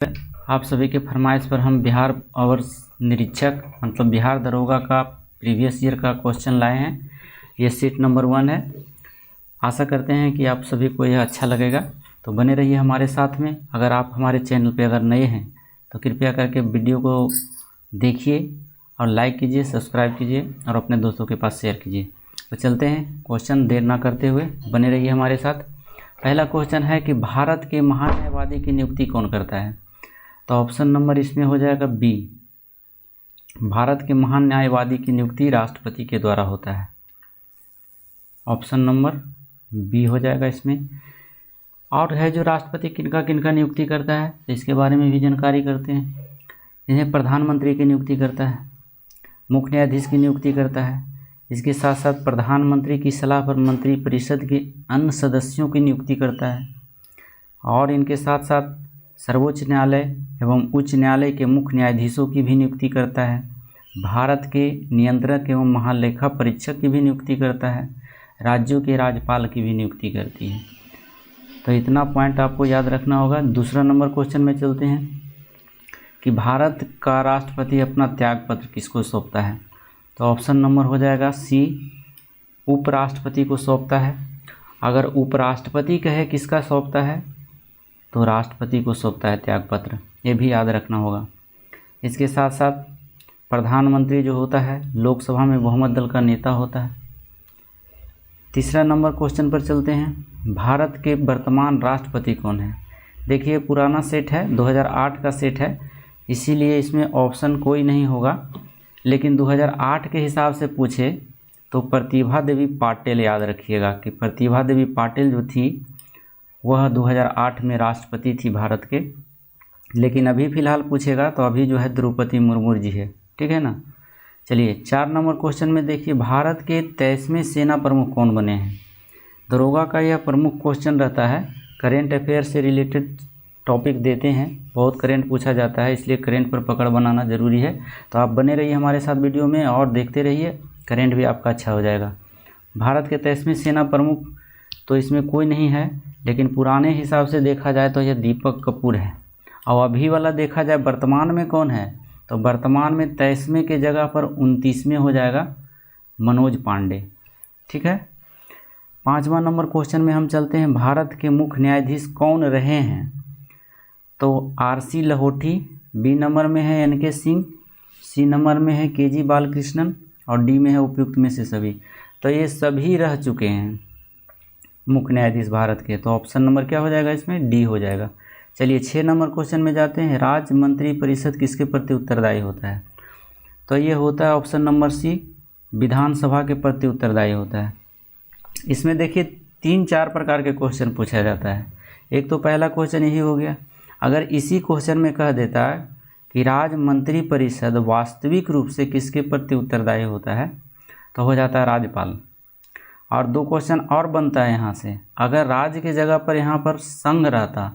आप सभी के फरमाइश पर हम बिहार और निरीक्षक मतलब बिहार दरोगा का प्रीवियस ईयर का क्वेश्चन लाए हैं। ये सीट नंबर 1 है। आशा करते हैं कि आप सभी को यह अच्छा लगेगा, तो बने रहिए हमारे साथ में। अगर आप हमारे चैनल पर अगर नए हैं तो कृपया करके वीडियो को देखिए और लाइक कीजिए, सब्सक्राइब कीजिए और अपने दोस्तों के पास शेयर कीजिए। तो चलते हैं क्वेश्चन देर ना करते हुए, बने रहिए हमारे साथ। पहला क्वेश्चन है कि भारत के महान न्यायवादी की नियुक्ति कौन करता है? तो ऑप्शन नंबर इसमें हो जाएगा बी। भारत के महान न्यायवादी की नियुक्ति राष्ट्रपति के द्वारा होता है। ऑप्शन नंबर बी हो जाएगा इसमें। और है जो राष्ट्रपति किनका किनका नियुक्ति करता है, तो इसके बारे में भी जानकारी करते हैं। इन्हें प्रधानमंत्री की नियुक्ति करता है, मुख्य न्यायाधीश की नियुक्ति करता है। इसके साथ साथ प्रधानमंत्री की सलाह पर मंत्रिपरिषद के अन्य सदस्यों की नियुक्ति करता है। और इनके साथ साथ सर्वोच्च न्यायालय एवं उच्च न्यायालय के मुख्य न्यायाधीशों की भी नियुक्ति करता है। भारत के नियंत्रक एवं महालेखा परीक्षक की भी नियुक्ति करता है। राज्यों के राज्यपाल की भी नियुक्ति करती है। तो इतना पॉइंट आपको याद रखना होगा। दूसरा नंबर क्वेश्चन में चलते हैं कि भारत का राष्ट्रपति अपना त्यागपत्र किसको सौंपता है? तो ऑप्शन नंबर हो जाएगा सी, उपराष्ट्रपति को सौंपता है। अगर उपराष्ट्रपति कहे किसका सौंपता है तो राष्ट्रपति को सौंपता है त्यागपत्र, ये भी याद रखना होगा। इसके साथ साथ प्रधानमंत्री जो होता है लोकसभा में बहुमत दल का नेता होता है। तीसरा नंबर क्वेश्चन पर चलते हैं। भारत के वर्तमान राष्ट्रपति कौन है? देखिए पुराना सेट है, 2008 का सेट है, इसीलिए इसमें ऑप्शन कोई नहीं होगा। लेकिन 2008 के हिसाब से पूछे तो प्रतिभा देवी पाटिल याद रखिएगा कि प्रतिभा देवी पाटिल जो थी वह 2008 में राष्ट्रपति थी भारत के। लेकिन अभी फ़िलहाल पूछेगा तो अभी जो है द्रौपदी मुर्मू जी है, ठीक है ना। चलिए 4 नंबर क्वेश्चन में देखिए, भारत के 23वें सेना प्रमुख कौन बने हैं? दरोगा का यह प्रमुख क्वेश्चन रहता है। करेंट अफेयर से रिलेटेड टॉपिक देते हैं, बहुत करेंट पूछा जाता है, इसलिए करेंट पर पकड़ बनाना ज़रूरी है। तो आप बने रहिए हमारे साथ वीडियो में और देखते रहिए, करेंट भी आपका अच्छा हो जाएगा। भारत के 23वें सेना प्रमुख तो इसमें कोई नहीं है, लेकिन पुराने हिसाब से देखा जाए तो यह दीपक कपूर है। और अभी वाला देखा जाए वर्तमान में कौन है, तो वर्तमान में 23वें के जगह पर 29वें हो जाएगा मनोज पांडे, ठीक है। 5वां नंबर क्वेश्चन में हम चलते हैं। भारत के मुख्य न्यायाधीश कौन रहे हैं? तो आर.सी. लहोठी, बी नंबर में है एन.के. सिंह, सी नंबर में है के.जी. बालकृष्णन और डी में है उपयुक्त में से सभी। तो ये सभी रह चुके हैं मुख्य न्यायाधीश भारत के। तो ऑप्शन नंबर क्या हो जाएगा इसमें? डी हो जाएगा। चलिए 6 नंबर क्वेश्चन में जाते हैं। राज्य मंत्रिपरिषद किसके प्रति उत्तरदायी होता है? तो ये होता है ऑप्शन नंबर सी, विधानसभा के प्रति उत्तरदायी होता है। इसमें देखिए 3-4 प्रकार के क्वेश्चन पूछा जाता है। एक तो पहला क्वेश्चन यही हो गया, अगर इसी क्वेश्चन में कह देता है कि राज्य मंत्रिपरिषद वास्तविक रूप से किसके प्रति उत्तरदायी होता है, तो हो जाता है राज्यपाल। और 2 क्वेश्चन और बनता है यहाँ से, अगर राज्य के जगह पर यहाँ पर संघ रहता,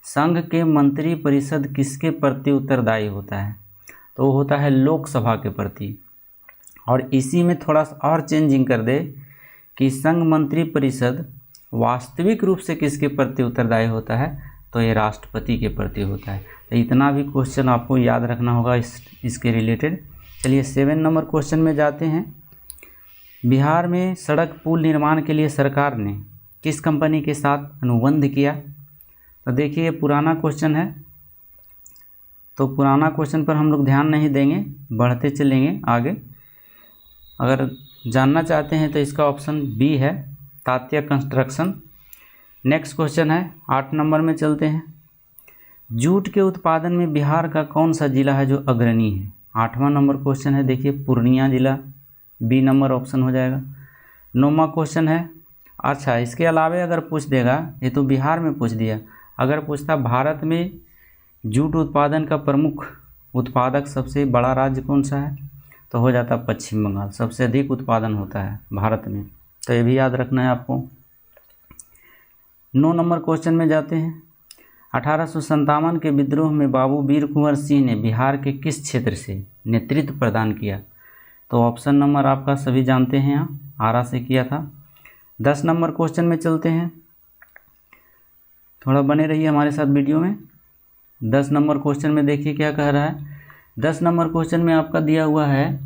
संघ के मंत्रिपरिषद किसके प्रति उत्तरदायी होता है, तो वो होता है लोकसभा के प्रति। और इसी में थोड़ा सा और चेंजिंग कर दे कि संघ मंत्रिपरिषद वास्तविक रूप से किसके प्रति उत्तरदायी होता है, तो ये राष्ट्रपति के प्रति होता है। तो इतना भी क्वेश्चन आपको याद रखना होगा इसके रिलेटेड। चलिए 7 नंबर क्वेश्चन में जाते हैं। बिहार में सड़क पुल निर्माण के लिए सरकार ने किस कंपनी के साथ अनुबंध किया? तो देखिए ये पुराना क्वेश्चन है, तो पुराना क्वेश्चन पर हम लोग ध्यान नहीं देंगे, बढ़ते चलेंगे आगे। अगर जानना चाहते हैं तो इसका ऑप्शन बी है, तात्या कंस्ट्रक्शन। नेक्स्ट क्वेश्चन है 8 नंबर में चलते हैं। जूट के उत्पादन में बिहार का कौन सा जिला है जो अग्रणी है? 8वां नंबर क्वेश्चन है, देखिए पूर्णिया जिला, बी नंबर ऑप्शन हो जाएगा। 9वां क्वेश्चन है, अच्छा इसके अलावे अगर पूछ देगा, ये तो बिहार में पूछ दिया, अगर पूछता भारत में जूट उत्पादन का प्रमुख उत्पादक सबसे बड़ा राज्य कौन सा है, तो हो जाता पश्चिम बंगाल, सबसे अधिक उत्पादन होता है भारत में। तो ये भी याद रखना है आपको। 9 नंबर क्वेश्चन में जाते हैं। 1857 के विद्रोह में बाबू वीर कुंवर सिंह ने बिहार के किस क्षेत्र से नेतृत्व प्रदान किया? तो ऑप्शन नंबर आपका सभी जानते हैं, यहाँ आरा से किया था। 10 नंबर क्वेश्चन में चलते हैं, थोड़ा बने रहिए हमारे साथ वीडियो में। 10 नंबर क्वेश्चन में देखिए क्या कह रहा है। 10 नंबर क्वेश्चन में आपका दिया हुआ है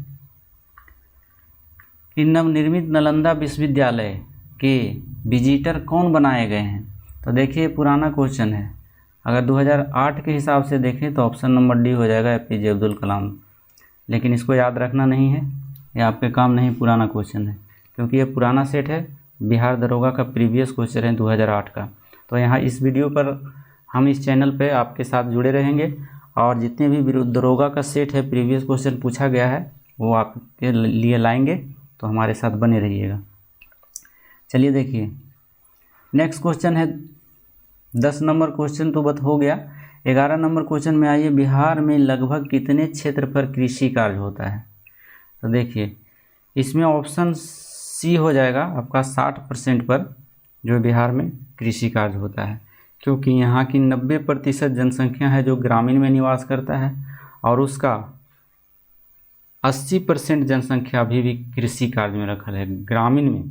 कि नवनिर्मित नालंदा विश्वविद्यालय के विजिटर कौन बनाए गए हैं। तो देखिए पुराना क्वेश्चन है, अगर 2008 के हिसाब से देखें तो ऑप्शन नंबर डी हो जाएगा, APJ अब्दुल कलाम। लेकिन इसको याद रखना नहीं है, ये आपके काम नहीं, पुराना क्वेश्चन है, क्योंकि ये पुराना सेट है। बिहार दरोगा का प्रीवियस क्वेश्चन है 2008 का। तो यहाँ इस वीडियो पर हम इस चैनल पे आपके साथ जुड़े रहेंगे और जितने भी दरोगा का सेट है प्रीवियस क्वेश्चन पूछा गया है वो आपके लिए लाएंगे, तो हमारे साथ बने रहिएगा। चलिए देखिए नेक्स्ट क्वेश्चन है 10 नंबर क्वेश्चन तो हो गया। 11 नंबर क्वेश्चन में आइए, बिहार में लगभग कितने क्षेत्र पर कृषि कार्य होता है। तो देखिए इसमें ऑप्शन सी हो जाएगा आपका 60% पर जो बिहार में कृषि कार्य होता है, क्योंकि यहाँ की 90% जनसंख्या है जो ग्रामीण में निवास करता है और उसका 80% जनसंख्या अभी भी कृषि कार्य में रखा है ग्रामीण में।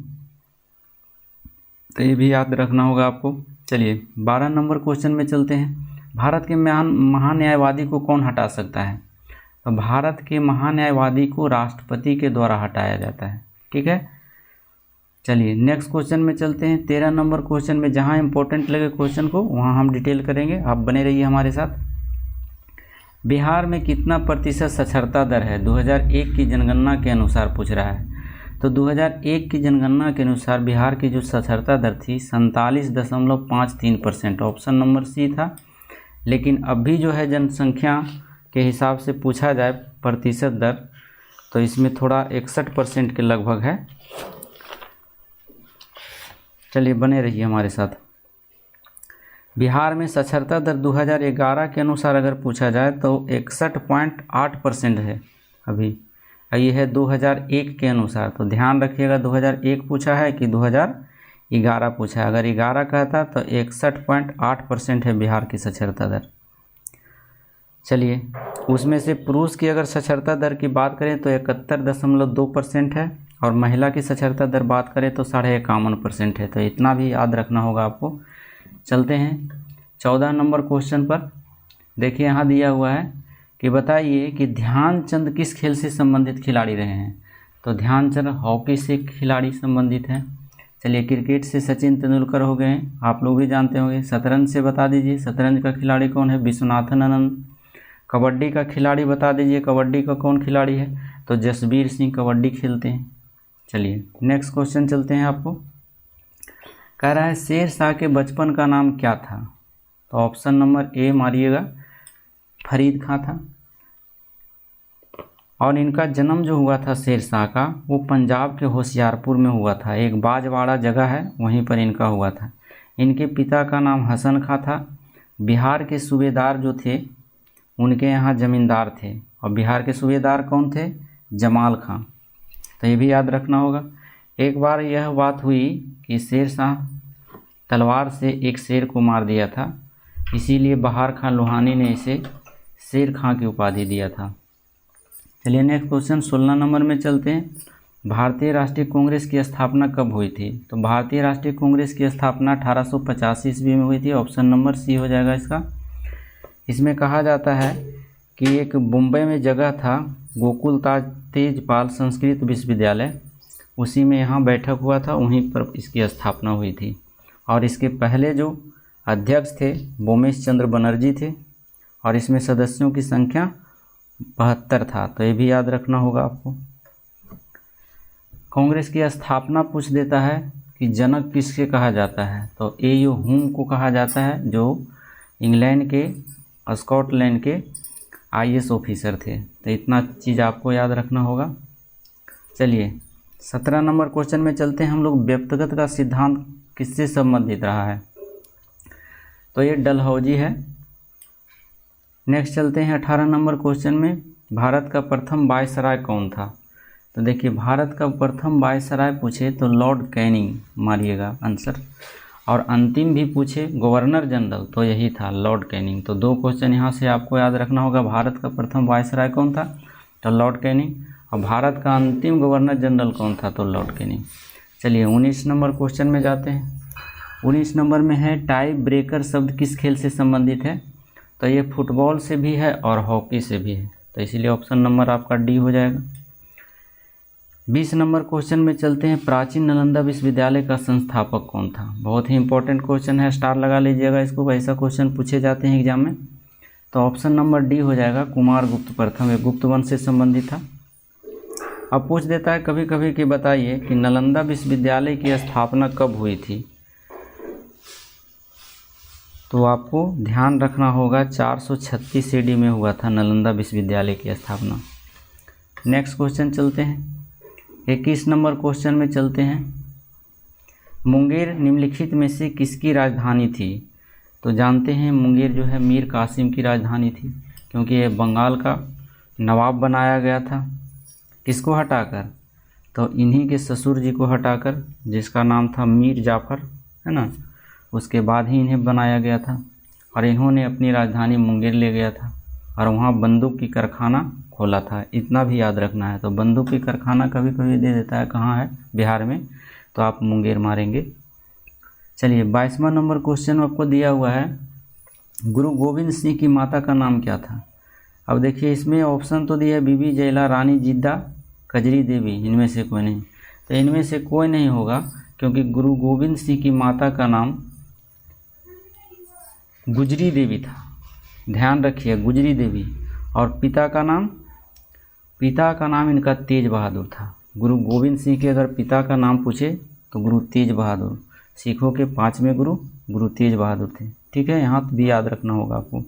तो ये भी याद रखना होगा आपको। चलिए 12 नंबर क्वेश्चन में चलते हैं। भारत के महान्यायवादी को कौन हटा सकता है। तो भारत के महान्यायवादी को राष्ट्रपति के द्वारा हटाया जाता है, ठीक है। चलिए नेक्स्ट क्वेश्चन में चलते हैं। 13 नंबर क्वेश्चन में जहाँ इंपॉर्टेंट लगे क्वेश्चन को वहाँ हम डिटेल करेंगे, आप बने रहिए हमारे साथ। बिहार में कितना प्रतिशत साक्षरता दर है 2001 की जनगणना के अनुसार पूछ रहा है। तो 2001 की जनगणना के अनुसार बिहार की जो साक्षरता दर थी 47.53%, ऑप्शन नंबर सी था। लेकिन अभी जो है जनसंख्या के हिसाब से पूछा जाए प्रतिशत दर, तो इसमें थोड़ा 61% के लगभग है। चलिए बने रहिए हमारे साथ। बिहार में साक्षरता दर 2011 के अनुसार अगर पूछा जाए तो 61.8% है अभी, ये है 2001 के अनुसार। तो ध्यान रखिएगा 2001 पूछा है कि 2011 पूछा है। अगर 11 कहता तो 61.8% है बिहार की साक्षरता दर। चलिए उसमें से पुरुष की अगर साक्षरता दर की बात करें तो 71.2% है और महिला की साक्षरता दर बात करें तो 51% है। तो इतना भी याद रखना होगा आपको। चलते हैं 14 नंबर क्वेश्चन पर। देखिए यहाँ दिया हुआ है कि बताइए कि ध्यानचंद किस खेल से संबंधित खिलाड़ी रहे हैं। तो ध्यानचंद हॉकी से खिलाड़ी संबंधित हैं। चलिए क्रिकेट से सचिन तेंदुलकर हो गए हैं, आप लोग भी जानते होंगे। शतरंज से बता दीजिए, शतरंज का खिलाड़ी कौन है, विश्वनाथन आनंद। कबड्डी का खिलाड़ी बता दीजिए, कबड्डी का कौन खिलाड़ी है, तो जसबीर सिंह कबड्डी खेलते हैं। चलिए नेक्स्ट क्वेश्चन चलते हैं। आपको कह रहा है शेर शाह के बचपन का नाम क्या था। तो ऑप्शन नंबर ए मारिएगा, फरीद खां था। और इनका जन्म जो हुआ था शेर शाह का वो पंजाब के होशियारपुर में हुआ था, एक बाजवाड़ा जगह है वहीं पर इनका हुआ था। इनके पिता का नाम हसन खां था। बिहार के सूबेदार जो थे उनके यहाँ ज़मींदार थे, और बिहार के सूबेदार कौन थे, जमाल खां। तो ये भी याद रखना होगा। एक बार यह बात हुई कि शेर शाह तलवार से एक शेर को मार दिया था, इसीलिए बहार खां लोहानी ने इसे शेर खां की उपाधि दिया था। चलिए नेक्स्ट क्वेश्चन 16 नंबर में चलते हैं। भारतीय राष्ट्रीय कांग्रेस की स्थापना कब हुई थी। तो भारतीय राष्ट्रीय कांग्रेस की स्थापना 1885 ईस्वी में हुई थी, ऑप्शन नंबर सी हो जाएगा इसका। इसमें कहा जाता है कि एक मुंबई में जगह था गोकुल तेजपाल संस्कृत विश्वविद्यालय, उसी में यहाँ बैठक हुआ था, वहीं पर इसकी स्थापना हुई थी। और इसके पहले जो अध्यक्ष थे बोमेश चंद्र बनर्जी थे, और इसमें सदस्यों की संख्या 72 था। तो ये भी याद रखना होगा आपको। कांग्रेस की स्थापना पूछ देता है कि जनक किसके कहा जाता है। तो ए.यू. हुम को कहा जाता है, जो इंग्लैंड के स्कॉटलैंड के IAS ऑफिसर थे। तो इतना चीज़ आपको याद रखना होगा। चलिए 17 नंबर क्वेश्चन में चलते हैं हम लोग। व्यक्तिगत का सिद्धांत किससे संबंधित रहा है। तो ये डलहौजी है। नेक्स्ट चलते हैं 18 नंबर क्वेश्चन में। भारत का प्रथम वायसराय कौन था। तो देखिए भारत का प्रथम वायसराय पूछे तो लॉर्ड कैनिंग मारिएगा आंसर, और अंतिम भी पूछे गवर्नर जनरल तो यही था लॉर्ड कैनिंग। तो 2 क्वेश्चन यहाँ से आपको याद रखना होगा। भारत का प्रथम वायसराय कौन था, तो लॉर्ड कैनिंग, और भारत का अंतिम गवर्नर जनरल कौन था, तो लॉर्ड कैनिंग। चलिए 19 नंबर क्वेश्चन में जाते हैं। 19 नंबर में है टाई ब्रेकर शब्द किस खेल से संबंधित है। तो ये फुटबॉल से भी है और हॉकी से भी है, तो इसीलिए ऑप्शन नंबर आपका डी हो जाएगा। 20 नंबर क्वेश्चन में चलते हैं। प्राचीन नालंदा विश्वविद्यालय का संस्थापक कौन था? बहुत ही इंपॉर्टेंट क्वेश्चन है, स्टार लगा लीजिएगा इसको, ऐसा क्वेश्चन पूछे जाते हैं एग्जाम में। तो ऑप्शन नंबर डी हो जाएगा, कुमार गुप्त प्रथम। ये गुप्त वंश से संबंधित था। अब पूछ देता है कभी कभी कि बताइए कि नालंदा विश्वविद्यालय की स्थापना कब हुई थी? तो आपको ध्यान रखना होगा 436 AD में हुआ था नालंदा विश्वविद्यालय की स्थापना। नेक्स्ट क्वेश्चन चलते हैं। 21 नंबर क्वेश्चन में चलते हैं। मुंगेर निम्नलिखित में से किसकी राजधानी थी? तो जानते हैं मुंगेर जो है मीर कासिम की राजधानी थी, क्योंकि ये बंगाल का नवाब बनाया गया था। किसको हटाकर? तो इन्हीं के ससुर जी को हटाकर, जिसका नाम था मीर जाफ़र, है ना, उसके बाद ही इन्हें बनाया गया था। और इन्होंने अपनी राजधानी मुंगेर ले गया था और वहाँ बंदूक की कारखाना खोला था। इतना भी याद रखना है। तो बंदूक की कारखाना कभी कभी दे देता है कहाँ है, बिहार में, तो आप मुंगेर मारेंगे। चलिए 22वां नंबर क्वेश्चन आपको दिया हुआ है, गुरु गोविंद सिंह की माता का नाम क्या था? अब देखिए इसमें ऑप्शन तो दिया है बीबी जयला, रानी जिद्दा, कजरी देवी, इनमें से कोई नहीं। तो इनमें से कोई नहीं होगा, क्योंकि गुरु गोविंद सिंह की माता का नाम गुजरी देवी था। ध्यान रखिए, गुजरी देवी। और पिता का नाम इनका तेज बहादुर था। गुरु गोविंद सिंह के अगर पिता का नाम पूछे तो गुरु तेज बहादुर। सिखों के 5वें गुरु तेज बहादुर थे। ठीक है, यहाँ भी याद रखना होगा आपको।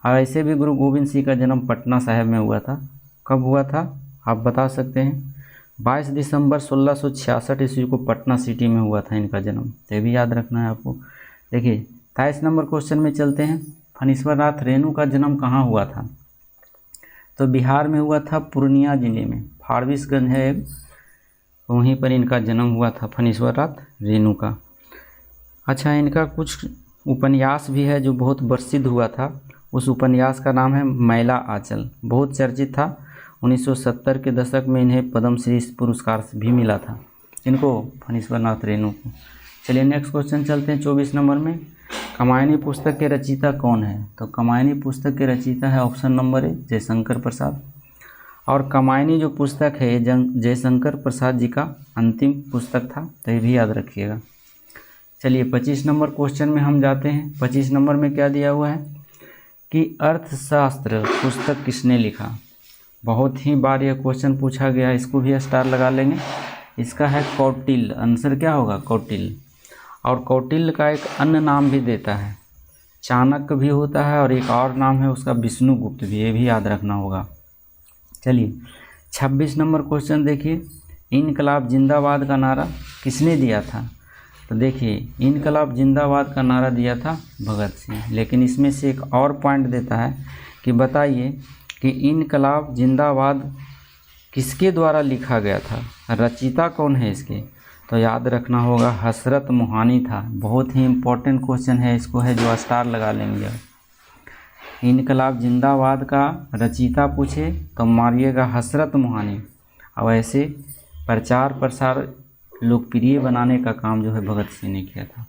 और ऐसे भी गुरु गोविंद सिंह का जन्म पटना साहिब में हुआ था। कब हुआ था आप बता सकते हैं? 22 दिसंबर 1666 ईस्वी को पटना सिटी में हुआ था इनका जन्म। तो ये भी याद रखना है आपको। देखिए 23 नंबर क्वेश्चन में चलते हैं। फणीश्वर नाथ रेणु का जन्म कहाँ हुआ था? तो बिहार में हुआ था, पूर्णिया जिले में, फारबिसगंज है, वहीं पर इनका जन्म हुआ था फणीश्वर नाथ रेणु का। अच्छा, इनका कुछ उपन्यास भी है जो बहुत प्रसिद्ध हुआ था। उस उपन्यास का नाम है मैला आंचल, बहुत चर्चित था। 1970 के दशक में इन्हें पद्मश्री पुरस्कार भी मिला था। इनको, फणीश्वर नाथ रेणु को। चलिए नेक्स्ट क्वेश्चन चलते हैं 24 नंबर में। कमायनी पुस्तक के रचयिता कौन है? तो कमायनी पुस्तक के रचयिता है option number A, Jaishankar Prasad. और कमायनी जो पुस्तक है जयशंकर प्रसाद जी का अंतिम पुस्तक था, तो ये भी याद रखिएगा। चलिए 25 नंबर क्वेश्चन में हम जाते हैं। 25 नंबर में क्या दिया हुआ है कि अर्थशास्त्र पुस्तक किसने लिखा? बहुत ही बार यह क्वेश्चन पूछा गया, इसको भी स्टार लगा लेंगे। इसका है कौटिल्य। आंसर क्या होगा? कौटिल्य। और कौटिल्य का एक अन्य नाम भी देता है, चाणक्य भी होता है, और एक और नाम है उसका विष्णुगुप्त भी, ये भी याद रखना होगा। चलिए 26 नंबर क्वेश्चन देखिए। इनकलाब जिंदाबाद का नारा किसने दिया था? तो देखिए इनकलाब जिंदाबाद का नारा दिया था भगत सिंह। लेकिन इसमें से एक और पॉइंट देता है कि बताइए कि इनकलाब जिंदाबाद किसके द्वारा लिखा गया था, रचयिता कौन है इसके? तो याद रखना होगा हसरत मोहानी था। बहुत ही इम्पोर्टेंट क्वेश्चन है, इसको है जो स्टार लगा लेंगे। इनकलाब जिंदाबाद का रचयिता पूछे तो मारिएगा हसरत मोहानी। और ऐसे प्रचार प्रसार लोकप्रिय बनाने का काम जो है भगत सिंह ने किया था।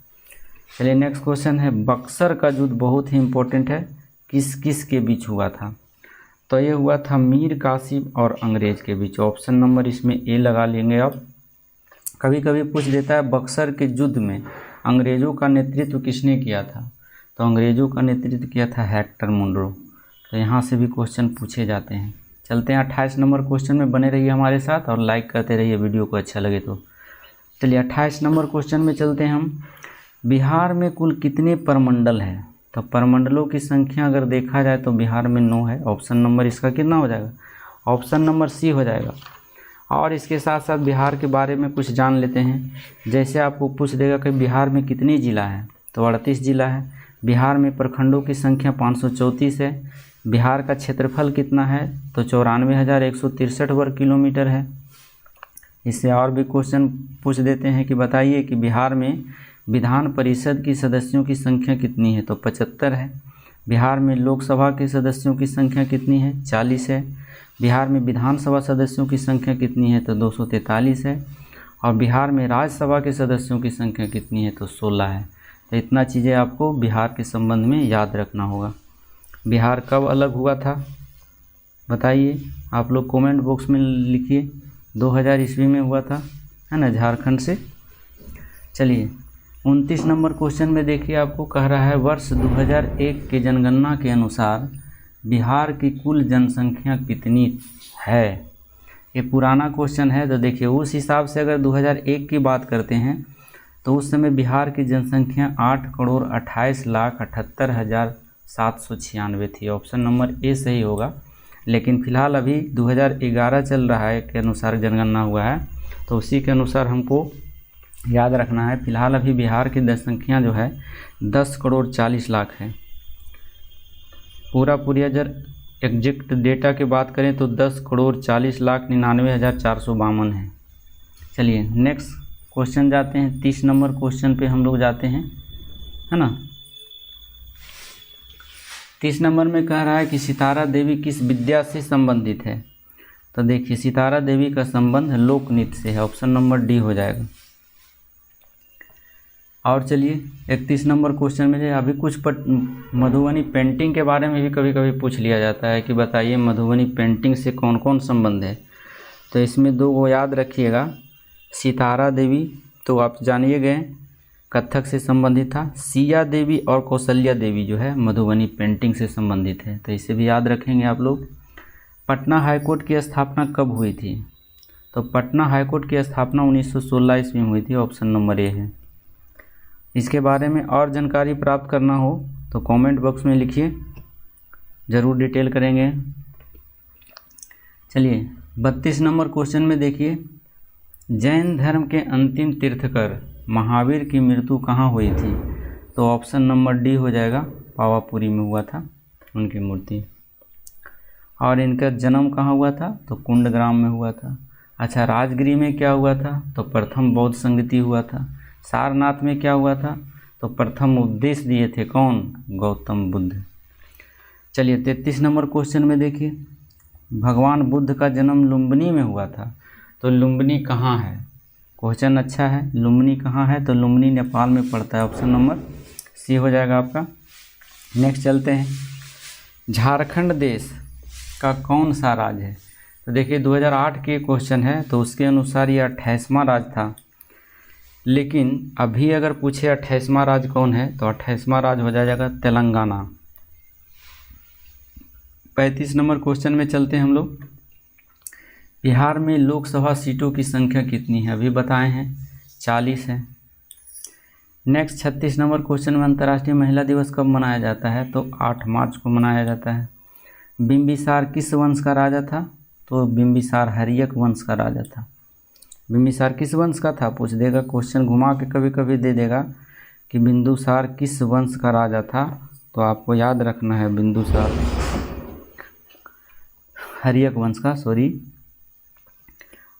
चलिए नेक्स्ट क्वेश्चन है, बक्सर का युद्ध बहुत ही इम्पोर्टेंट है, किस किस के बीच हुआ था? तो ये हुआ था मीर कासिम और अंग्रेज के बीच। ऑप्शन नंबर इसमें ए लगा लेंगे आप। कभी कभी पूछ देता है बक्सर के युद्ध में अंग्रेज़ों का नेतृत्व किसने किया था? तो अंग्रेज़ों का नेतृत्व किया था हेक्टर मुनरो। तो यहाँ से भी क्वेश्चन पूछे जाते हैं। चलते हैं 28 नंबर क्वेश्चन में, बने रहिए हमारे साथ और लाइक करते रहिए वीडियो को अच्छा लगे तो। चलिए 28 नंबर क्वेश्चन में चलते हैं हम। बिहार में कुल कितने प्रमंडल हैं? तो प्रमंडलों की संख्या अगर देखा जाए तो बिहार में 9 है। ऑप्शन नंबर इसका कितना हो जाएगा? ऑप्शन नंबर सी हो जाएगा। और इसके साथ साथ बिहार के बारे में कुछ जान लेते हैं। जैसे आपको पूछ देगा कि बिहार में कितनी ज़िला है, तो 38 ज़िला है। बिहार में प्रखंडों की संख्या 534 है। बिहार का क्षेत्रफल कितना है? तो 94,163 वर्ग किलोमीटर है। इससे और भी क्वेश्चन पूछ देते हैं कि बताइए कि बिहार में विधान परिषद की सदस्यों की संख्या कितनी है? तो 75 है। बिहार में लोकसभा के सदस्यों की संख्या कितनी है? 40 है। बिहार में विधानसभा सदस्यों की संख्या कितनी है? तो 243 है। और बिहार में राज्यसभा के सदस्यों की संख्या कितनी है? तो 16 है। तो इतना चीज़ें आपको बिहार के संबंध में याद रखना होगा। बिहार कब अलग हुआ था बताइए, आप लोग कमेंट बॉक्स में लिखिए। 2000 ईस्वी में हुआ था, है ना, झारखंड से। चलिए 29 नंबर क्वेश्चन में देखिए, आपको कह रहा है वर्ष 2001 के जनगणना के अनुसार बिहार की कुल जनसंख्या कितनी है। ये पुराना क्वेश्चन है, तो देखिए उस हिसाब से अगर 2001 की बात करते हैं तो उस समय बिहार की जनसंख्या 8,28,78,796 थी। ऑप्शन नंबर ए सही होगा। लेकिन फ़िलहाल अभी 2011 चल रहा है के अनुसार जनगणना हुआ है, तो उसी के अनुसार हमको याद रखना है। फ़िलहाल अभी बिहार की जनसंख्या जो है 10,40,00,000 है। पूरी अगर एग्जैक्ट डेटा की बात करें तो 10,40,99,452 है। चलिए नेक्स्ट क्वेश्चन जाते हैं, 30 नंबर क्वेश्चन पे हम लोग जाते हैं, है ना। 30 नंबर में कह रहा है कि सितारा देवी किस विद्या से संबंधित है। तो देखिए सितारा देवी का संबंध लोक नृत्य से है। ऑप्शन नंबर डी हो जाएगा। और चलिए 31 नंबर क्वेश्चन में अभी कुछ मधुबनी पेंटिंग के बारे में भी कभी कभी पूछ लिया जाता है कि बताइए मधुबनी पेंटिंग से कौन कौन संबंध है। तो इसमें दो को याद रखिएगा, सितारा देवी तो आप जानिए गए कथक से संबंधित था, सिया देवी और कौशल्या देवी जो है मधुबनी पेंटिंग से संबंधित है, तो इसे भी याद रखेंगे आप लोग। पटना हाईकोर्ट की स्थापना कब हुई थी। तो पटना हाईकोर्ट की स्थापना 1916 ईस्वी में हुई थी। ऑप्शन नंबर ए है। इसके बारे में और जानकारी प्राप्त करना हो तो कमेंट बॉक्स में लिखिए, ज़रूर डिटेल करेंगे। चलिए 32 नंबर क्वेश्चन में देखिए, जैन धर्म के अंतिम तीर्थकर महावीर की मृत्यु कहाँ हुई थी। तो ऑप्शन नंबर डी हो जाएगा, पावापुरी में हुआ था उनकी मूर्ति। और इनका जन्म कहाँ हुआ था। तो कुंडग्राम में हुआ था। अच्छा, राजगिरी में क्या हुआ था। तो प्रथम बौद्ध संगति हुआ था। सारनाथ में क्या हुआ था। तो प्रथम उपदेश दिए थे कौन, गौतम बुद्ध। चलिए 33 नंबर क्वेश्चन में देखिए, भगवान बुद्ध का जन्म लुम्बिनी में हुआ था। तो लुम्बिनी कहाँ है। क्वेश्चन अच्छा है, लुम्बिनी कहाँ है। तो लुम्बिनी नेपाल में पड़ता है। ऑप्शन नंबर सी हो जाएगा आपका। नेक्स्ट चलते हैं, झारखंड देश का कौन सा राज्य है। तो देखिए 2008 के क्वेश्चन है, तो उसके अनुसार ये 28वां राज्य था। लेकिन अभी अगर पूछे 28वां राज्य कौन है, तो 28वां राज्य हो जाएगा तेलंगाना। 35 नंबर क्वेश्चन में चलते हैं हम लोग, बिहार में लोकसभा सीटों की संख्या कितनी है। अभी बताए हैं 40 है। नेक्स्ट 36 नंबर क्वेश्चन में, अंतर्राष्ट्रीय महिला दिवस कब मनाया जाता है। तो 8 मार्च को मनाया जाता है। बिंबिसार किस वंश का राजा था। तो बिंबिसार हर्यक वंश का राजा था। बिंबिसार किस वंश का था पूछ देगा, क्वेश्चन घुमा के कभी कभी दे देगा कि बिंदुसार किस वंश का राजा था। तो आपको याद रखना है बिंदुसार हर्यक वंश का, सॉरी।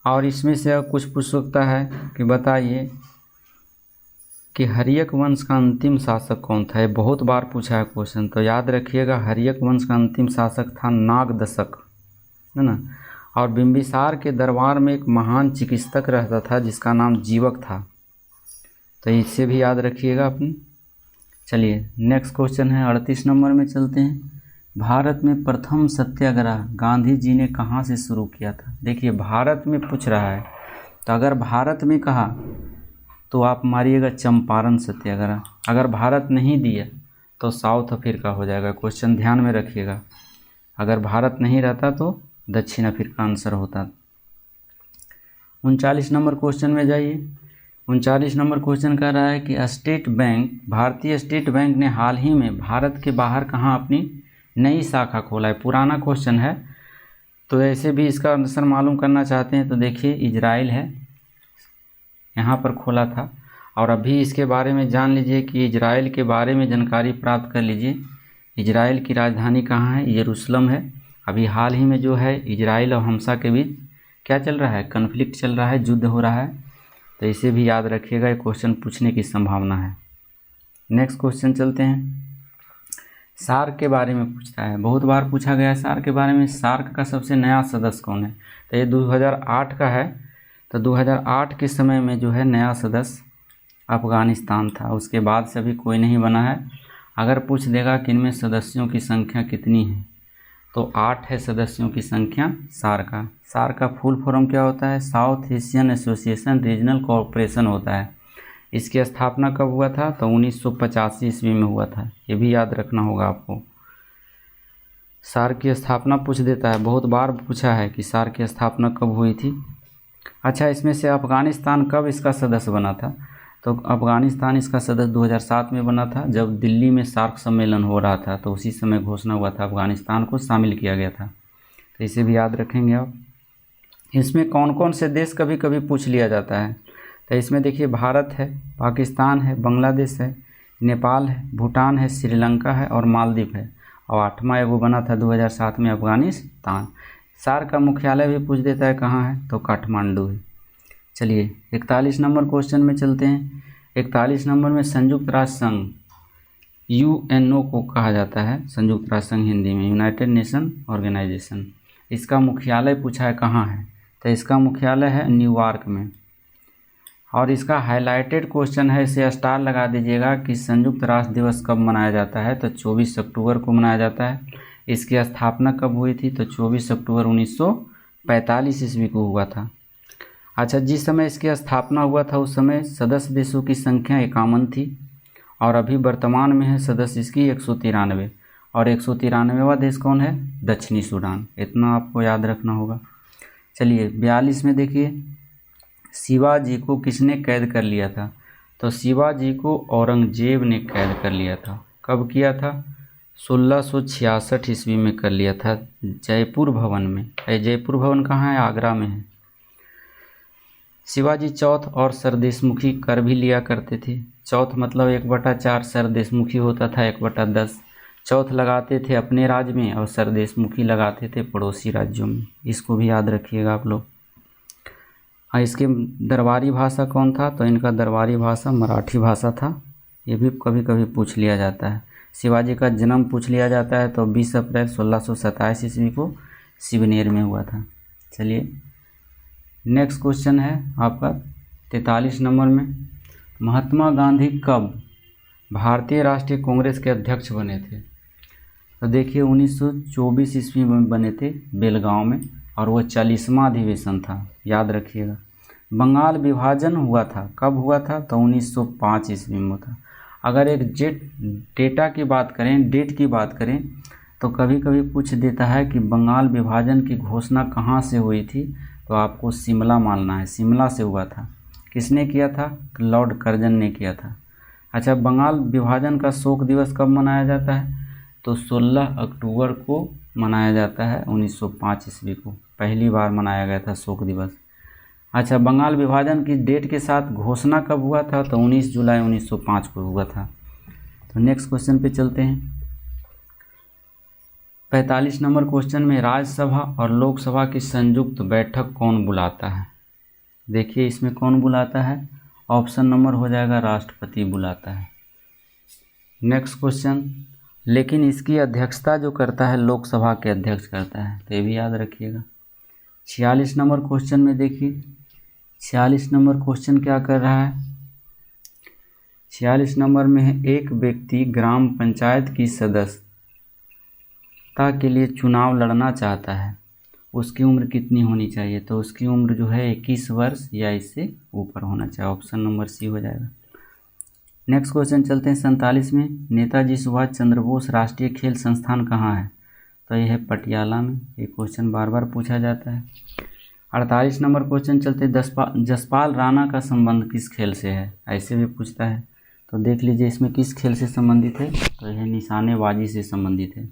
और इसमें से कुछ पूछ सकता है कि बताइए कि हर्यक वंश का अंतिम शासक कौन था। ये बहुत बार पूछा है क्वेश्चन, तो याद रखिएगा हर्यक वंश का अंतिम शासक था नागदशक, है ना। और बिंबिसार के दरबार में एक महान चिकित्सक रहता था जिसका नाम जीवक था, तो इसे भी याद रखिएगा अपनी। चलिए नेक्स्ट क्वेश्चन है 38 नंबर में चलते हैं, भारत में प्रथम सत्याग्रह गांधी जी ने कहाँ से शुरू किया था। देखिए भारत में पूछ रहा है, तो अगर भारत में कहा तो आप मारिएगा चंपारण सत्याग्रह। अगर भारत नहीं दिया तो साउथ अफ्रीका हो जाएगा। क्वेश्चन ध्यान में रखिएगा, अगर भारत नहीं रहता तो दक्षिण अफ्रीका आंसर होता। 39 नंबर क्वेश्चन में जाइए। 39 नंबर क्वेश्चन कह रहा है कि स्टेट बैंक, भारतीय स्टेट बैंक ने हाल ही में भारत के बाहर कहाँ अपनी नई शाखा खोला है। पुराना क्वेश्चन है, तो ऐसे भी इसका आंसर मालूम करना चाहते हैं तो देखिए इजराइल है, यहाँ पर खोला था। और अभी इसके बारे में जान लीजिए कि इजराइल के बारे में जानकारी प्राप्त कर लीजिए। इजराइल की राजधानी कहाँ है, यरूशलेम है। अभी हाल ही में जो है इजराइल और हमसा के बीच क्या चल रहा है, कन्फ्लिक्ट चल रहा है, युद्ध हो रहा है, तो इसे भी याद रखिएगा, ये क्वेश्चन पूछने की संभावना है। नेक्स्ट क्वेश्चन चलते हैं, सार्क के बारे में पूछता है, बहुत बार पूछा गया है सार्क के बारे में। सार्क का सबसे नया सदस्य कौन है, तो ये 2008 का है। तो 2008 के समय में जो है नया सदस्य अफ़गानिस्तान था, उसके बाद से अभी कोई नहीं बना है। अगर पूछ देगा कि इनमें सदस्यों की संख्या कितनी है, तो 8 है सदस्यों की संख्या सार्क का फुल फॉर्म क्या होता है? South Asian association regional cooperation होता है। इसकी स्थापना कब हुआ था? तो 1985 ईस्वी में हुआ था। ये भी याद रखना होगा आपको। सार्क की स्थापना पूछ देता है, बहुत बार पूछा है कि सार्क की स्थापना कब हुई थी। अच्छा, इसमें से अफ़गानिस्तान कब इसका सदस्य बना था? तो अफ़गानिस्तान इसका सदस्य 2007 में बना था, जब दिल्ली में सार्क सम्मेलन हो रहा था, तो उसी समय घोषणा हुआ था, अफ़गानिस्तान को शामिल किया गया था। तो इसे भी याद रखेंगे आप। इसमें कौन कौन से देश कभी कभी पूछ लिया जाता है? तो इसमें देखिए, भारत है, पाकिस्तान है, बांग्लादेश है, नेपाल है, भूटान है, श्रीलंका है और मालदीव है। और 8वां एगो बना था 2007 में, अफ़गानिस्तान। सार्क का मुख्यालय भी पूछ देता है कहाँ है, तो काठमांडू है। चलिए 41 नंबर क्वेश्चन में चलते हैं। 41 नंबर में संयुक्त राष्ट्र संघ UNO को कहा जाता है, संयुक्त राष्ट्र संघ हिंदी में यूनाइटेड नेशन ऑर्गेनाइजेशन। इसका मुख्यालय पूछा है कहाँ है, तो इसका मुख्यालय है न्यूयॉर्क में। और इसका हाईलाइटेड क्वेश्चन है, इसे स्टार लगा दीजिएगा कि संयुक्त राष्ट्र दिवस कब मनाया जाता है, तो 24 अक्टूबर को मनाया जाता है। इसकी स्थापना कब हुई थी, तो 24 अक्टूबर 1945 ईस्वी को हुआ था। अच्छा, जिस समय इसकी स्थापना हुआ था उस समय सदस्य देशों की संख्या 51 थी, और अभी वर्तमान में है सदस्य इसकी 193। और 193वां देश कौन है? दक्षिणी सूडान। इतना आपको याद रखना होगा। चलिए 42 में देखिए, शिवाजी को किसने कैद कर लिया था? तो शिवाजी को औरंगजेब ने कैद कर लिया था। कब किया था? 1666 ईस्वी में कर लिया था, जयपुर भवन में। जयपुर भवन कहाँ है? आगरा में है। शिवाजी चौथ और सरदेशमुखी कर भी लिया करते थे। चौथ मतलब 1/4, सरदेशमुखी होता था 1/10। चौथ लगाते थे अपने राज्य में और सरदेशमुखी लगाते थे पड़ोसी राज्यों में। इसको भी याद रखिएगा आप लोग। इसके दरबारी भाषा कौन था? तो इनका दरबारी भाषा मराठी भाषा था। ये भी कभी कभी पूछ लिया जाता है। शिवाजी का जन्म पूछ लिया जाता है, तो 20 अप्रैल 1627 ईस्वी को शिवनेर में हुआ था। चलिए नेक्स्ट क्वेश्चन है आपका 43 नंबर में, महात्मा गांधी कब भारतीय राष्ट्रीय कांग्रेस के अध्यक्ष बने थे? तो देखिए 1924 ईस्वी में बने थे बेलगांव में, और वह 40वां अधिवेशन था, याद रखिएगा। बंगाल विभाजन हुआ था, कब हुआ था? तो 1905 ईस्वी में था। अगर एक डेटा की बात करें, डेट की बात करें, तो कभी कभी पूछ देता है कि बंगाल विभाजन की घोषणा कहाँ से हुई थी, तो आपको शिमला मानना है, शिमला से हुआ था। किसने किया था? लॉर्ड कर्जन ने किया था। अच्छा, बंगाल विभाजन का शोक दिवस कब मनाया जाता है? तो 16 अक्टूबर को मनाया जाता है, 1905 ईस्वी को पहली बार मनाया गया था शोक दिवस। अच्छा, बंगाल विभाजन की डेट के साथ घोषणा कब हुआ था? तो 19 जुलाई 1905 को हुआ था। तो नेक्स्ट क्वेश्चन पे चलते हैं। 45 नंबर क्वेश्चन में, राज्यसभा और लोकसभा की संयुक्त बैठक कौन बुलाता है? देखिए इसमें कौन बुलाता है? ऑप्शन नंबर हो जाएगा राष्ट्रपति बुलाता है। नेक्स्ट क्वेश्चन, लेकिन इसकी अध्यक्षता जो करता है लोकसभा के अध्यक्ष करता है, तो ये भी याद रखिएगा। 46 नंबर क्वेश्चन में देखिए, 46 नंबर क्वेश्चन क्या कर रहा है? 46 नंबर में है, एक व्यक्ति ग्राम पंचायत की सदस्यता के लिए चुनाव लड़ना चाहता है, उसकी उम्र कितनी होनी चाहिए? तो उसकी उम्र जो है 21 वर्ष या इससे ऊपर होना चाहिए। ऑप्शन नंबर सी हो जाएगा। नेक्स्ट क्वेश्चन चलते हैं 47 में, नेताजी सुभाष चंद्र बोस राष्ट्रीय खेल संस्थान कहाँ है? तो यह है पटियाला में। ये क्वेश्चन बार बार पूछा जाता है। 48 नंबर क्वेश्चन चलते, जसपाल राणा का संबंध किस खेल से है? ऐसे भी पूछता है, तो देख लीजिए इसमें किस खेल से संबंधित है, तो यह निशानेबाजी से संबंधित है।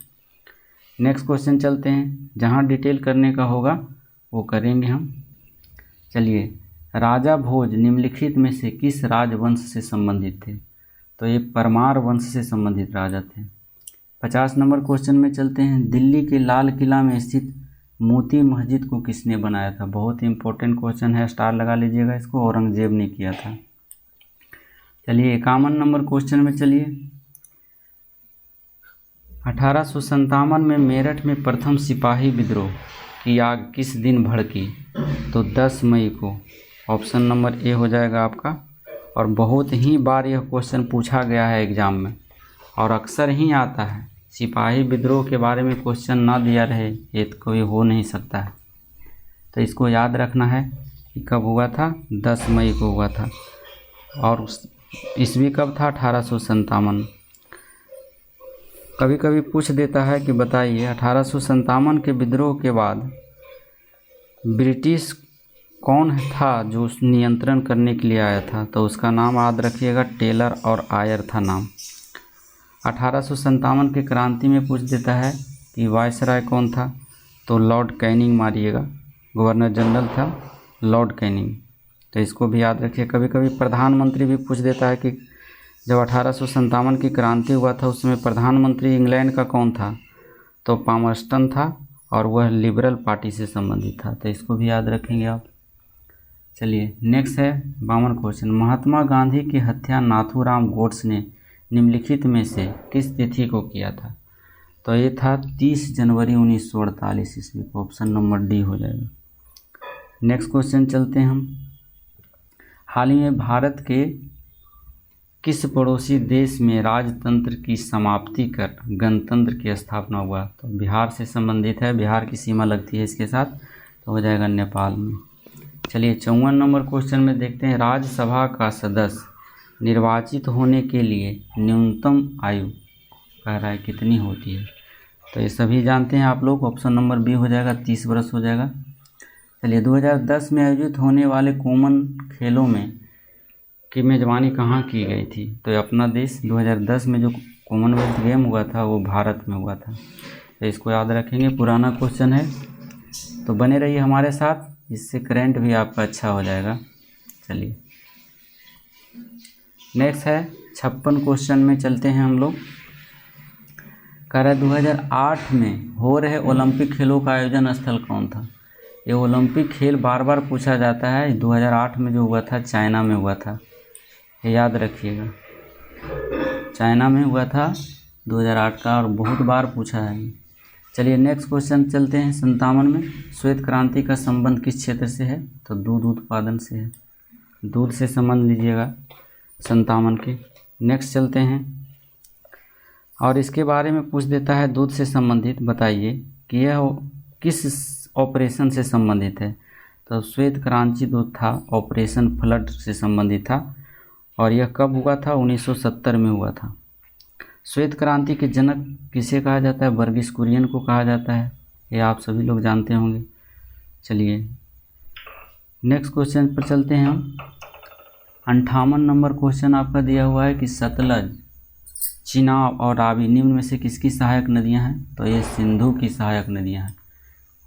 नेक्स्ट क्वेश्चन चलते हैं, जहाँ डिटेल करने का होगा वो करेंगे हम। चलिए, राजा भोज निम्नलिखित में से किस राजवंश से संबंधित थे? तो ये परमार वंश से संबंधित राजा थे। 50 नंबर क्वेश्चन में चलते हैं, दिल्ली के लाल किला में स्थित मोती मस्जिद को किसने बनाया था? बहुत ही इंपॉर्टेंट क्वेश्चन है, स्टार लगा लीजिएगा इसको, औरंगजेब ने किया था। चलिए 51 नंबर क्वेश्चन में चलिए, 1857 में मेरठ में प्रथम सिपाही विद्रोह की आग किस दिन भड़की? तो 10 मई को। ऑप्शन नंबर ए हो जाएगा आपका। और बहुत ही बार यह क्वेश्चन पूछा गया है एग्जाम में, और अक्सर ही आता है। सिपाही विद्रोह के बारे में क्वेश्चन ना दिया रहे ये तो कोई हो नहीं सकता है। तो इसको याद रखना है कि कब हुआ था, 10 मई को हुआ था। और ईस्वी कब था, 1857। कभी कभी पूछ देता है कि बताइए 1857 के विद्रोह के बाद ब्रिटिश कौन था जो उस नियंत्रण करने के लिए आया था, तो उसका नाम याद रखिएगा, टेलर और आयर था नाम। 1857 के क्रांति में पूछ देता है कि वायसराय कौन था, तो लॉर्ड कैनिंग मारिएगा, गवर्नर जनरल था लॉर्ड कैनिंग। तो इसको भी याद रखिए। कभी कभी प्रधानमंत्री भी पूछ देता है कि जब 1857 की क्रांति हुआ था उसमें प्रधानमंत्री इंग्लैंड का कौन था, तो पामर्स्टन था और वह लिबरल पार्टी से संबंधित था। तो इसको भी याद रखेंगे आप। चलिए नेक्स्ट है 52 क्वेश्चन। महात्मा गांधी की हत्या नाथूराम गोड्से ने निम्नलिखित में से किस तिथि को किया था, तो ये था 30 जनवरी 1948 ईस्वी को। ऑप्शन नंबर डी हो जाएगा। नेक्स्ट क्वेश्चन चलते हैं हम। हाल ही में भारत के किस पड़ोसी देश में राजतंत्र की समाप्ति कर गणतंत्र की स्थापना हुआ, तो बिहार से संबंधित है, बिहार की सीमा लगती है इसके साथ, तो हो जाएगा नेपाल में। चलिए 54 नंबर क्वेश्चन में देखते हैं। राज्यसभा का सदस्य निर्वाचित होने के लिए न्यूनतम आयु कह रहा है कितनी होती है, तो ये सभी जानते हैं आप लोग। ऑप्शन नंबर बी हो जाएगा, 30 वर्ष हो जाएगा। चलिए 2010 में आयोजित होने वाले कॉमन खेलों में की मेज़बानी कहाँ की गई थी, तो ये अपना देश 2010 में जो कॉमनवेल्थ गेम हुआ था वो भारत में हुआ था। तो इसको याद रखेंगे, पुराना क्वेश्चन है, तो बने रहिए हमारे साथ, इससे करंट भी आपका अच्छा हो जाएगा। चलिए नेक्स्ट है 56 क्वेश्चन में चलते हैं हम लोग। कह रहा है 2008 में हो रहे ओलंपिक खेलों का आयोजन स्थल कौन था। ये ओलंपिक खेल बार बार पूछा जाता है। 2008 में जो हुआ था चाइना में हुआ था, ये याद रखिएगा, चाइना में हुआ था 2008 का, और बहुत बार पूछा है। चलिए नेक्स्ट क्वेश्चन चलते हैं 57 में। श्वेत क्रांति का संबंध किस क्षेत्र से है, तो दूध उत्पादन से है, दूध से संबंध लीजिएगा 57 के। नेक्स्ट चलते हैं, और इसके बारे में पूछ देता है दूध से संबंधित बताइए कि यह किस ऑपरेशन से संबंधित है, तो श्वेत क्रांति जो था ऑपरेशन फ्लड से संबंधित था, और यह कब हुआ था, 1970 में हुआ था। श्वेत क्रांति के जनक किसे कहा जाता है, वर्गीस कुरियन को कहा जाता है, ये आप सभी लोग जानते होंगे। चलिए नेक्स्ट क्वेश्चन पर चलते हैं हम। 58 नंबर क्वेश्चन आपका दिया हुआ है कि सतलज, चिनाब और रावी निम्न में से किसकी सहायक नदियां हैं, तो ये सिंधु की सहायक नदियां हैं।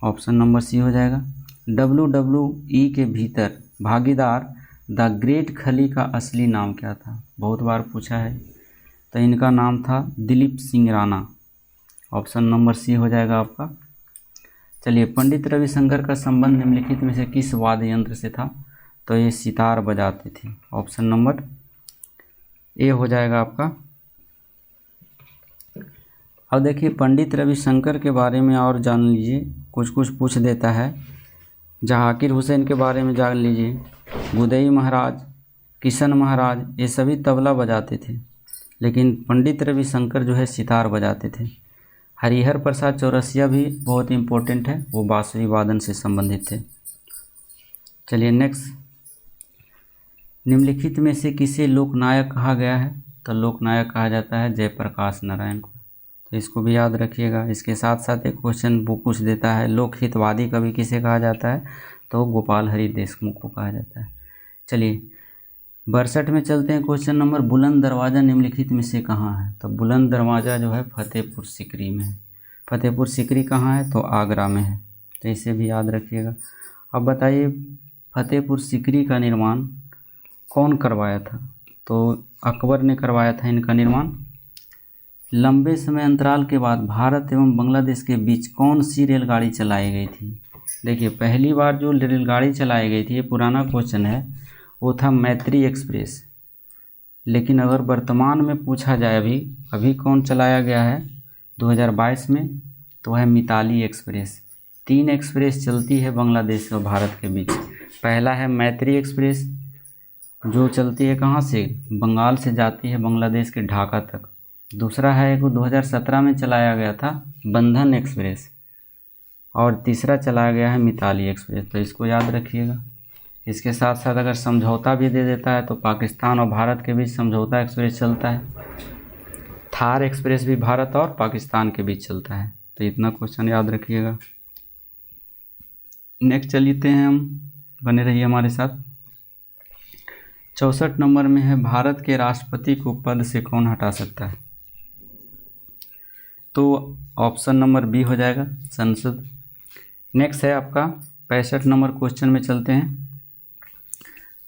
ऑप्शन नंबर सी हो जाएगा। WWE के भीतर भागीदार द ग्रेट खली का असली नाम क्या था, बहुत बार पूछा है, तो इनका नाम था Dilip Singh Rana. Option number C हो जाएगा आपका। चलिए पंडित रविशंकर का संबंध निम्नलिखित में से किस वाद्य यंत्र से था, तो ये सितार बजाते थे। ऑप्शन नंबर ए हो जाएगा आपका। अब देखिए पंडित रविशंकर के बारे में और जान लीजिए, कुछ कुछ पूछ देता है। जहांगीर हुसैन के बारे में जान लीजिए, गुदई महाराज, किशन महाराज, ये सभी तबला बजाते थे, लेकिन पंडित रविशंकर जो है सितार बजाते थे। हरिहर प्रसाद चौरसिया भी बहुत इम्पोर्टेंट है, वो बांसुरी वादन से संबंधित थे। चलिए नेक्स्ट, निम्नलिखित में से किसे लोकनायक कहा गया है, तो लोकनायक कहा जाता है जयप्रकाश नारायण को, तो इसको भी याद रखिएगा। इसके साथ साथ एक क्वेश्चन वो पूछ देता है लोकहितवादी कवि किसे कहा जाता है, तो गोपाल हरि देशमुख को कहा जाता है। चलिए 62 में चलते हैं क्वेश्चन नंबर। बुलंद दरवाज़ा निम्नलिखित में से कहाँ है, तो बुलंद दरवाज़ा जो है फतेहपुर सीकरी में है। फतेहपुर सीकरी कहाँ है, तो आगरा में है, तो इसे भी याद रखिएगा। अब बताइए फतेहपुर सीकरी का निर्माण कौन करवाया था, तो अकबर ने करवाया था इनका निर्माण। लंबे समय अंतराल के बाद भारत एवं बांग्लादेश के बीच कौन सी रेलगाड़ी चलाई गई थी। देखिए पहली बार जो रेलगाड़ी चलाई गई थी, ये पुराना क्वेश्चन है, वो था मैत्री एक्सप्रेस। लेकिन अगर वर्तमान में पूछा जाए अभी कौन चलाया गया है 2022 में, तो है मिताली एक्सप्रेस। 3 एक्सप्रेस चलती है बांग्लादेश और भारत के बीच। पहला है मैत्री एक्सप्रेस, जो चलती है कहाँ से, बंगाल से जाती है बांग्लादेश के ढाका तक, दूसरा है एक 2017 में चलाया गया था बंधन एक्सप्रेस, और तीसरा चलाया गया है मिताली एक्सप्रेस। तो इसको याद रखिएगा। इसके साथ साथ अगर समझौता भी दे देता है तो पाकिस्तान और भारत के बीच समझौता एक्सप्रेस चलता है। थार एक्सप्रेस भी भारत और पाकिस्तान के बीच चलता है। तो इतना क्वेश्चन याद रखिएगा। नेक्स्ट चलते हैं हम, बने रहिए हमारे साथ। 64 नंबर में है भारत के राष्ट्रपति को पद से कौन हटा सकता है? तो ऑप्शन नंबर बी हो जाएगा, संसद। नेक्स्ट है आपका 65 नंबर क्वेश्चन में चलते हैं।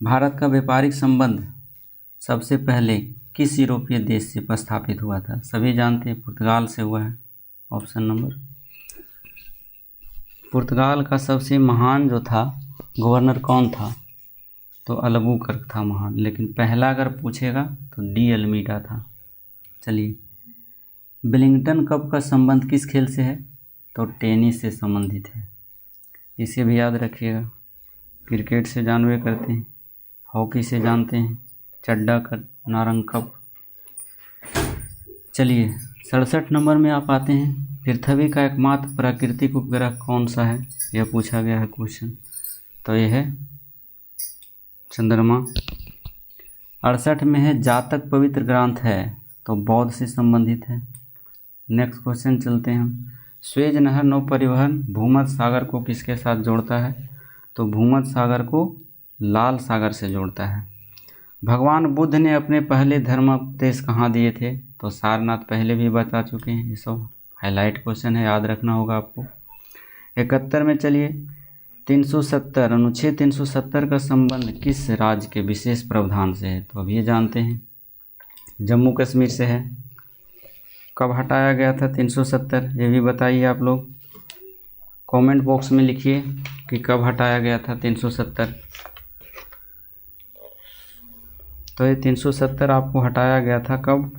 भारत का व्यापारिक संबंध सबसे पहले किस यूरोपीय देश से स्थापित हुआ था? सभी जानते हैं पुर्तगाल से हुआ है। ऑप्शन नंबर, पुर्तगाल का सबसे महान जो था गवर्नर कौन था? तो अल्बुकर्क था महान, लेकिन पहला अगर पूछेगा तो डी अल्मीडा था। चलिए, विलिंगटन कप का संबंध किस खेल से है? तो टेनिस से संबंधित है। इसे भी याद रखिएगा। क्रिकेट से जानवे करते हैं, हॉकी से जानते हैं, चड्डा का नारंग कप। चलिए, 67 नंबर में आप आते हैं। पृथ्वी का एकमात्र प्राकृतिक उपग्रह कौन सा है? यह पूछा गया है क्वेश्चन। तो यह है चंद्रमा। 68 में है जातक पवित्र ग्रंथ है, तो बौद्ध से संबंधित है। नेक्स्ट क्वेश्चन चलते हैं हम। स्वेज नहर नौ परिवहन भूमध्य सागर को किसके साथ जोड़ता है? तो भूमध्य सागर को लाल सागर से जोड़ता है। भगवान बुद्ध ने अपने पहले धर्मोपदेश कहाँ दिए थे? तो सारनाथ, पहले भी बता चुके हैं। ये सब हाईलाइट क्वेश्चन है, याद रखना होगा आपको। 71 में चलिए, 370 अनुच्छेद 370 का संबंध किस राज्य के विशेष प्रावधान से है? तो अब ये जानते हैं, जम्मू कश्मीर से है। कब हटाया गया था 370? ये भी बताइए आप लोग, कमेंट बॉक्स में लिखिए कि कब हटाया गया था 370। तो ये 370 आपको हटाया गया था कब?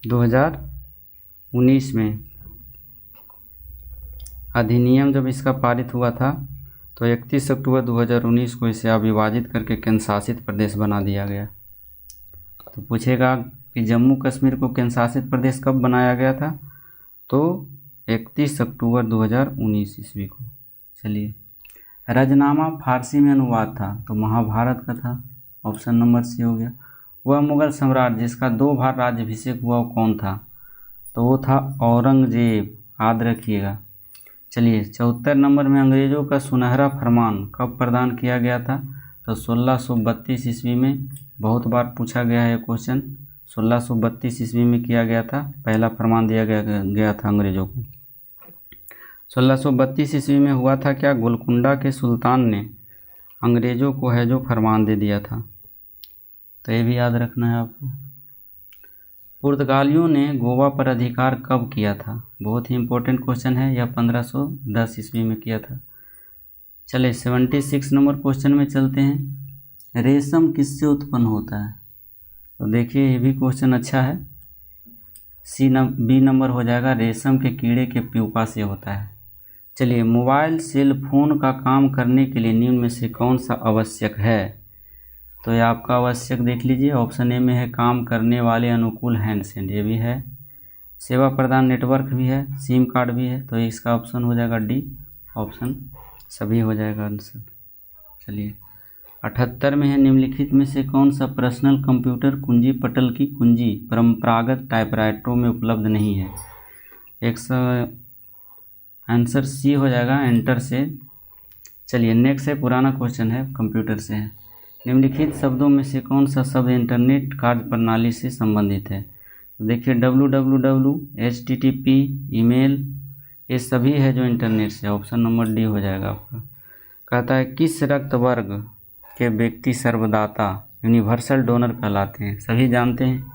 2019 में। अधिनियम जब इसका पारित हुआ था तो 31 अक्टूबर 2019 को इसे अविभाजित करके केंद्र शासित प्रदेश बना दिया गया। तो पूछेगा कि जम्मू कश्मीर को केंद्र शासित प्रदेश कब बनाया गया था? तो 31 अक्टूबर 2019 ईस्वी को। चलिए, रजनामा फारसी में अनुवाद था, तो महाभारत का था। ऑप्शन नंबर सी हो गया। वह मुगल सम्राट जिसका 2 बार राज्याभिषेक हुआ वो कौन था? तो वो था औरंगजेब, याद रखिएगा। चलिए, 74 नंबर में अंग्रेज़ों का सुनहरा फरमान कब प्रदान किया गया था? तो 1632 ईस्वी में। बहुत बार पूछा गया है क्वेश्चन। 1632 ईस्वी में किया गया था, पहला फरमान दिया गया था अंग्रेज़ों को। 1632 ईस्वी में हुआ था क्या? गोलकुंडा के सुल्तान ने अंग्रेज़ों को है जो फरमान दे दिया था। तो ये भी याद रखना है आपको। पुर्तगालियों ने गोवा पर अधिकार कब किया था? बहुत ही इम्पोर्टेंट क्वेश्चन है। यह 1510 ईस्वी में किया था। चलिए, 76 नंबर क्वेश्चन में चलते हैं। रेशम किससे उत्पन्न होता है? तो देखिए, ये भी क्वेश्चन अच्छा है। बी नंबर हो जाएगा, रेशम के कीड़े के प्यूपा से होता है। चलिए, मोबाइल सेल फोन का काम करने के लिए निम्न में से कौन सा आवश्यक है? तो ये आपका आवश्यक देख लीजिए। ऑप्शन ए में है काम करने वाले अनुकूल हैंडसेट, ये भी है। सेवा प्रदान नेटवर्क भी है, सिम कार्ड भी है। तो इसका ऑप्शन हो जाएगा डी, ऑप्शन सभी हो जाएगा आंसर। चलिए, 78 में है निम्नलिखित में से कौन सा पर्सनल कंप्यूटर कुंजी पटल की कुंजी परंपरागत टाइपराइटरों में उपलब्ध नहीं है? आंसर सी हो जाएगा, एंटर से। चलिए, नेक्स्ट है, पुराना क्वेश्चन है, कंप्यूटर से है। निम्नलिखित शब्दों में से कौन सा शब्द इंटरनेट कार्य प्रणाली से संबंधित है? तो देखिए, www, HTTP, ईमेल, ये सभी है जो इंटरनेट से। ऑप्शन नंबर डी हो जाएगा आपका। कहता है किस रक्त वर्ग के व्यक्ति सर्वदाता यूनिवर्सल डोनर कहलाते हैं? सभी जानते हैं,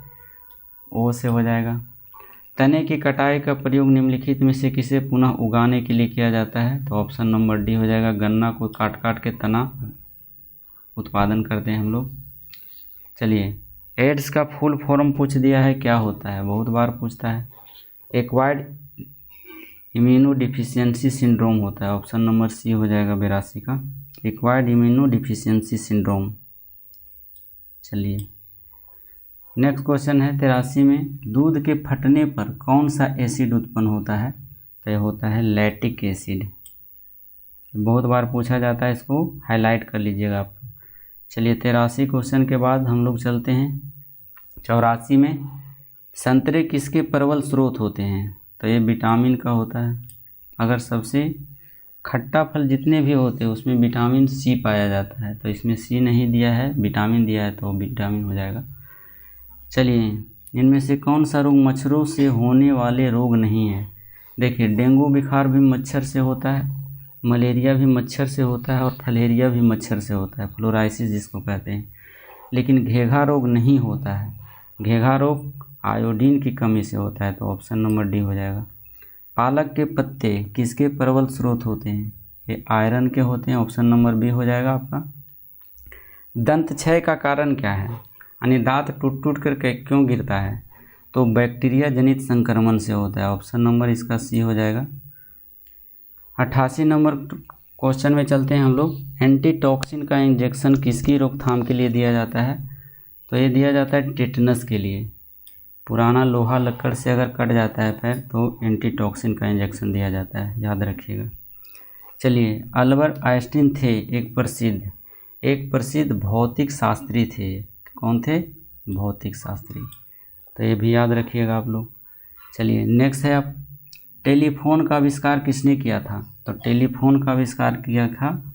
ओ से हो जाएगा। तने की कटाई का प्रयोग निम्नलिखित में से किसे पुनः उगाने के लिए किया जाता है? तो ऑप्शन नंबर डी हो जाएगा, गन्ना को काट काट के तना उत्पादन करते हैं हम लोग। चलिए, एड्स का फुल फॉर्म पूछ दिया है, क्या होता है? बहुत बार पूछता है। एक्वायर्ड इम्यूनो डिफिशियंसी सिंड्रोम होता है। ऑप्शन नंबर सी हो जाएगा 82 का, एक्वायर्ड इम्यूनो डिफिशियंसी सिंड्रोम। चलिए, नेक्स्ट क्वेश्चन है 83 में, दूध के फटने पर कौन सा एसिड उत्पन्न होता है? तो ये होता है लैक्टिक एसिड। बहुत बार पूछा जाता है, इसको हाईलाइट कर लीजिएगा आप। चलिए 83 क्वेश्चन के बाद हम लोग चलते हैं 84 में, संतरे किसके प्रबल स्रोत होते हैं? तो ये विटामिन का होता है। अगर सबसे खट्टा फल जितने भी होते हैं उसमें विटामिन सी पाया जाता है, तो इसमें सी नहीं दिया है, विटामिन दिया है, तो विटामिन हो जाएगा। चलिए, इनमें से कौन सा रोग मच्छरों से होने वाले रोग नहीं है? देखिए, डेंगू बुखार भी मच्छर से होता है, मलेरिया भी मच्छर से होता है, और फलेरिया भी मच्छर से होता है, फ्लोराइसिस जिसको कहते हैं। लेकिन घेघा रोग नहीं होता है। घेघा रोग आयोडीन की कमी से होता है, तो ऑप्शन नंबर डी हो जाएगा। पालक के पत्ते किसके प्रबल स्रोत होते हैं? ये आयरन के होते हैं, ऑप्शन नंबर बी हो जाएगा आपका। दंत क्षय का कारण क्या है? यानी दांत टूट टूट करके क्यों गिरता है? तो बैक्टीरिया जनित संक्रमण से होता है, ऑप्शन नंबर इसका सी हो जाएगा। 88 नंबर क्वेश्चन में चलते हैं हम लोग। एंटीटॉक्सिन का इंजेक्शन किसकी रोकथाम के लिए दिया जाता है? तो ये दिया जाता है टिटनस के लिए। पुराना लोहा लक्कड़ से अगर कट जाता है पैर तो एंटीटॉक्सिन का इंजेक्शन दिया जाता है, याद रखिएगा। चलिए, अल्बर्ट आइंस्टीन थे एक प्रसिद्ध भौतिक शास्त्री थे। कौन थे? भौतिक शास्त्री। तो ये भी याद रखिएगा आप लोग। चलिए, नेक्स्ट है आप, टेलीफोन का आविष्कार किसने किया था? तो टेलीफोन का आविष्कार किया था